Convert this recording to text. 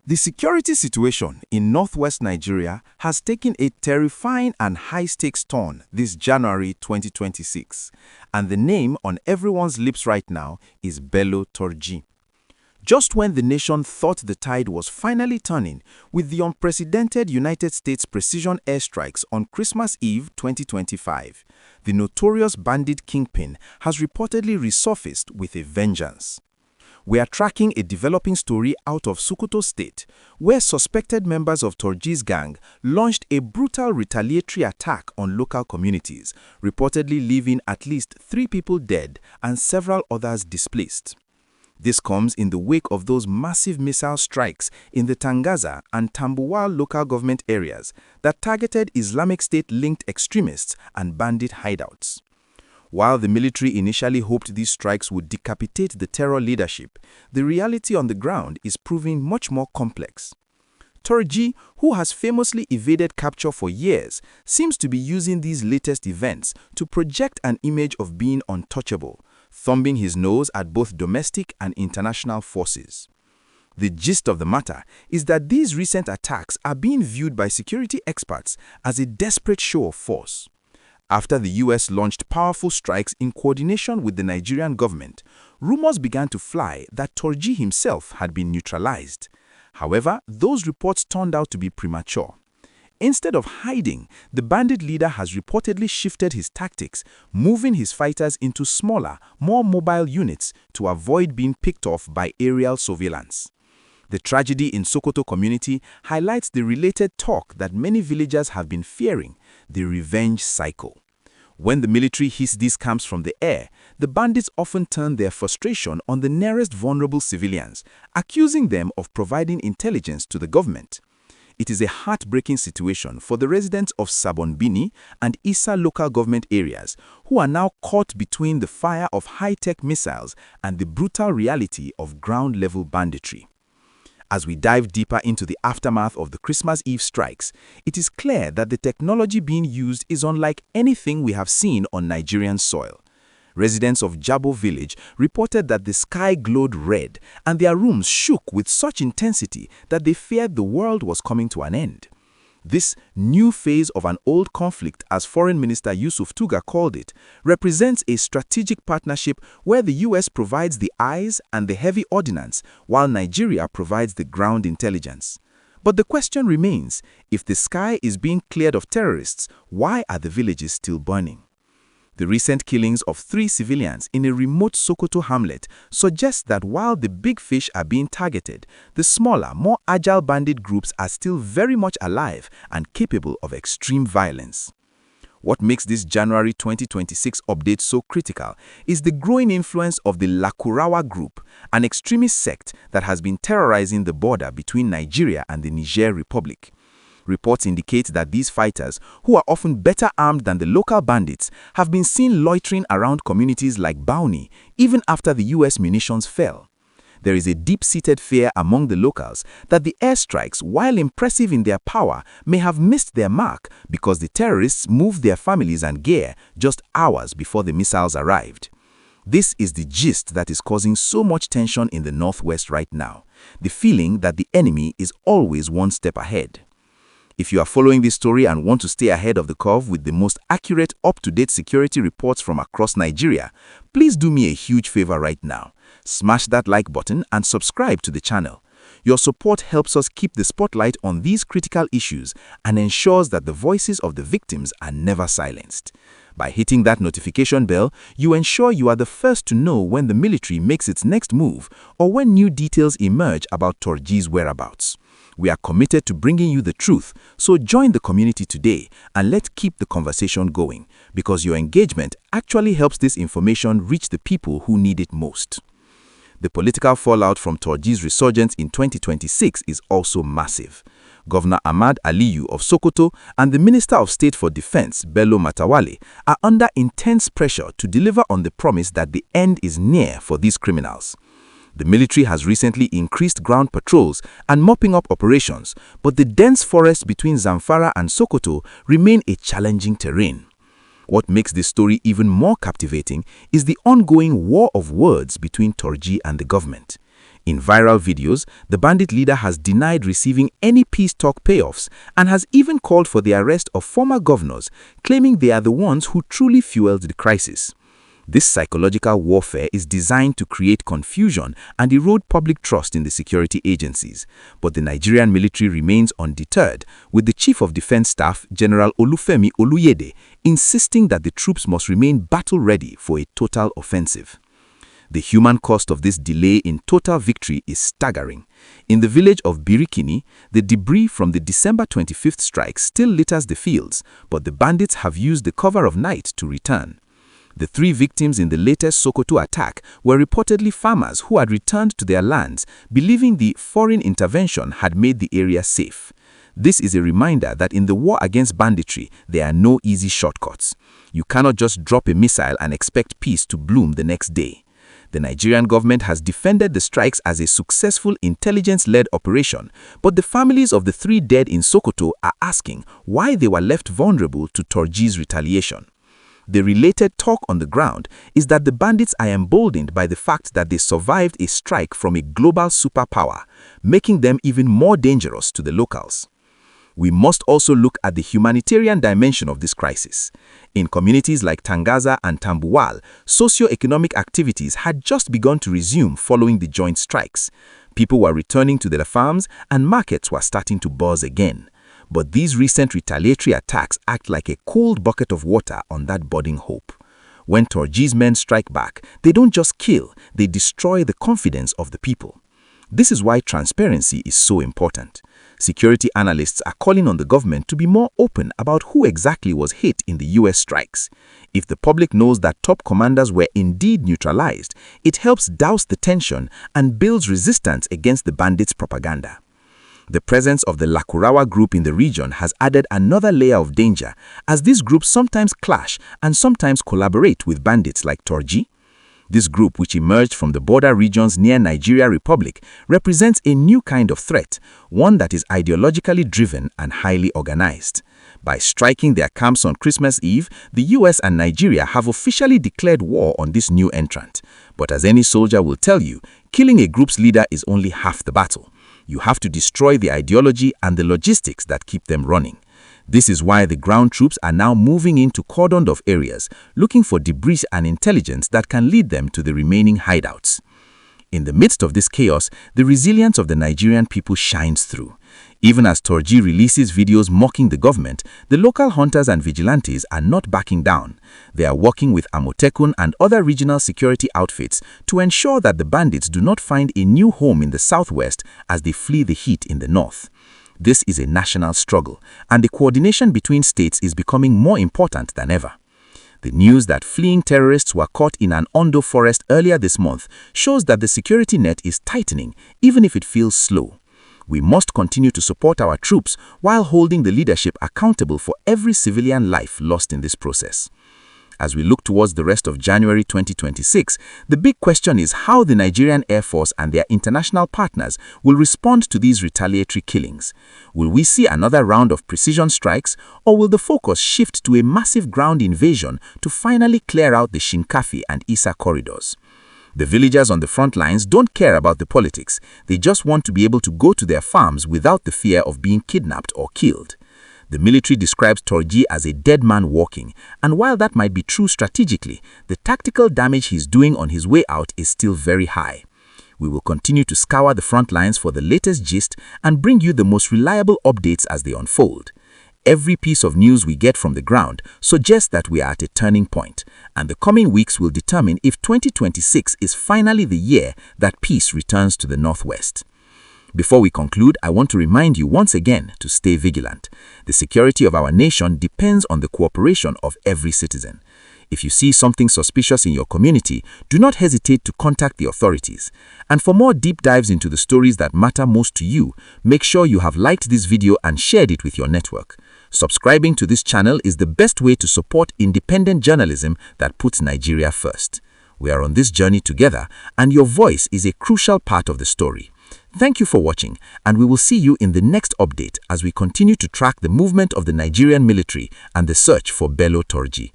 The security situation in northwest Nigeria has taken a terrifying and high-stakes turn this January 2026, and the name on everyone's lips right now is Bello Turji. Just when the nation thought the tide was finally turning with the unprecedented United States precision airstrikes on Christmas Eve 2025, the notorious bandit kingpin has reportedly resurfaced with a vengeance. We are tracking a developing story out of Sokoto State, where suspected members of Turji's gang launched a brutal retaliatory attack on local communities, reportedly leaving at least 3 people dead and several others displaced. This comes in the wake of those massive missile strikes in the Tangaza and Tambuwal local government areas that targeted Islamic State-linked extremists and bandit hideouts. While the military initially hoped these strikes would decapitate the terror leadership, the reality on the ground is proving much more complex. Turji, who has famously evaded capture for years, seems to be using these latest events to project an image of being untouchable, thumbing his nose at both domestic and international forces. The gist of the matter is that these recent attacks are being viewed by security experts as a desperate show of force. After the US launched powerful strikes in coordination with the Nigerian government, rumors began to fly that Turji himself had been neutralized. However, those reports turned out to be premature. Instead of hiding, the bandit leader has reportedly shifted his tactics, moving his fighters into smaller, more mobile units to avoid being picked off by aerial surveillance. The tragedy in Sokoto community highlights the related talk that many villagers have been fearing, the revenge cycle. When the military hits these camps from the air, the bandits often turn their frustration on the nearest vulnerable civilians, accusing them of providing intelligence to the government. It is a heartbreaking situation for the residents of Sabon Birni and Isa local government areas, who are now caught between the fire of high-tech missiles and the brutal reality of ground-level banditry. As we dive deeper into the aftermath of the Christmas Eve strikes, it is clear that the technology being used is unlike anything we have seen on Nigerian soil. Residents of Jabo village reported that the sky glowed red and their rooms shook with such intensity that they feared the world was coming to an end. This new phase of an old conflict, as Foreign Minister Yusuf Tuga called it, represents a strategic partnership where the US provides the eyes and the heavy ordnance, while Nigeria provides the ground intelligence. But the question remains, if the sky is being cleared of terrorists, why are the villages still burning? The recent killings of 3 civilians in a remote Sokoto hamlet suggest that while the big fish are being targeted, the smaller, more agile bandit groups are still very much alive and capable of extreme violence. What makes this January 2026 update so critical is the growing influence of the Lakurawa group, an extremist sect that has been terrorizing the border between Nigeria and the Niger Republic. Reports indicate that these fighters, who are often better armed than the local bandits, have been seen loitering around communities like Bauni, even after the US munitions fell. There is a deep-seated fear among the locals that the airstrikes, while impressive in their power, may have missed their mark because the terrorists moved their families and gear just hours before the missiles arrived. This is the gist that is causing so much tension in the northwest right now, the feeling that the enemy is always one step ahead. If you are following this story and want to stay ahead of the curve with the most accurate, up-to-date security reports from across Nigeria, please do me a huge favor right now. Smash that like button and subscribe to the channel. Your support helps us keep the spotlight on these critical issues and ensures that the voices of the victims are never silenced. By hitting that notification bell, you ensure you are the first to know when the military makes its next move or when new details emerge about Turji's whereabouts. We are committed to bringing you the truth, so join the community today and let's keep the conversation going, because your engagement actually helps this information reach the people who need it most. The political fallout from Turji's resurgence in 2026 is also massive. Governor Ahmad Aliyu of Sokoto and the Minister of State for Defense, Bello Matawalle, are under intense pressure to deliver on the promise that the end is near for these criminals. The military has recently increased ground patrols and mopping up operations, but the dense forests between Zamfara and Sokoto remain a challenging terrain. What makes this story even more captivating is the ongoing war of words between Turji and the government. In viral videos, the bandit leader has denied receiving any peace talk payoffs and has even called for the arrest of former governors, claiming they are the ones who truly fueled the crisis. This psychological warfare is designed to create confusion and erode public trust in the security agencies. But the Nigerian military remains undeterred, with the Chief of Defense Staff, General Olufemi Oluyede, insisting that the troops must remain battle-ready for a total offensive. The human cost of this delay in total victory is staggering. In the village of Birikini, the debris from the December 25th strike still litters the fields, but the bandits have used the cover of night to return. The 3 victims in the latest Sokoto attack were reportedly farmers who had returned to their lands, believing the foreign intervention had made the area safe. This is a reminder that in the war against banditry, there are no easy shortcuts. You cannot just drop a missile and expect peace to bloom the next day. The Nigerian government has defended the strikes as a successful intelligence-led operation, but the families of the 3 dead in Sokoto are asking why they were left vulnerable to Turji's retaliation. The related talk on the ground is that the bandits are emboldened by the fact that they survived a strike from a global superpower, making them even more dangerous to the locals. We must also look at the humanitarian dimension of this crisis. In communities like Tangaza and Tambuwal, socio-economic activities had just begun to resume following the joint strikes. People were returning to their farms and markets were starting to buzz again. But these recent retaliatory attacks act like a cold bucket of water on that budding hope. When Turji's men strike back, they don't just kill, they destroy the confidence of the people. This is why transparency is so important. Security analysts are calling on the government to be more open about who exactly was hit in the US strikes. If the public knows that top commanders were indeed neutralized, it helps douse the tension and builds resistance against the bandits' propaganda. The presence of the Lakurawa group in the region has added another layer of danger, as these groups sometimes clash and sometimes collaborate with bandits like Turji. This group, which emerged from the border regions near Nigeria Republic, represents a new kind of threat, one that is ideologically driven and highly organized. By striking their camps on Christmas Eve, the US and Nigeria have officially declared war on this new entrant. But as any soldier will tell you, killing a group's leader is only half the battle. You have to destroy the ideology and the logistics that keep them running. This is why the ground troops are now moving into cordoned-off areas, looking for debris and intelligence that can lead them to the remaining hideouts. In the midst of this chaos, the resilience of the Nigerian people shines through. Even as Turji releases videos mocking the government, the local hunters and vigilantes are not backing down. They are working with Amotekun and other regional security outfits to ensure that the bandits do not find a new home in the southwest as they flee the heat in the north. This is a national struggle, and the coordination between states is becoming more important than ever. The news that fleeing terrorists were caught in an Ondo forest earlier this month shows that the security net is tightening, even if it feels slow. We must continue to support our troops while holding the leadership accountable for every civilian life lost in this process. As we look towards the rest of January 2026, the big question is how the Nigerian Air Force and their international partners will respond to these retaliatory killings. Will we see another round of precision strikes, or will the focus shift to a massive ground invasion to finally clear out the Shinkafi and Isa corridors? The villagers on the front lines don't care about the politics. They just want to be able to go to their farms without the fear of being kidnapped or killed. The military describes Turji as a dead man walking, and while that might be true strategically, the tactical damage he's doing on his way out is still very high. We will continue to scour the front lines for the latest gist and bring you the most reliable updates as they unfold. Every piece of news we get from the ground suggests that we are at a turning point, and the coming weeks will determine if 2026 is finally the year that peace returns to the Northwest. Before we conclude, I want to remind you once again to stay vigilant. The security of our nation depends on the cooperation of every citizen. If you see something suspicious in your community, do not hesitate to contact the authorities. And for more deep dives into the stories that matter most to you, make sure you have liked this video and shared it with your network. Subscribing to this channel is the best way to support independent journalism that puts Nigeria first. We are on this journey together, and your voice is a crucial part of the story. Thank you for watching, and we will see you in the next update as we continue to track the movement of the Nigerian military and the search for Bello Turji.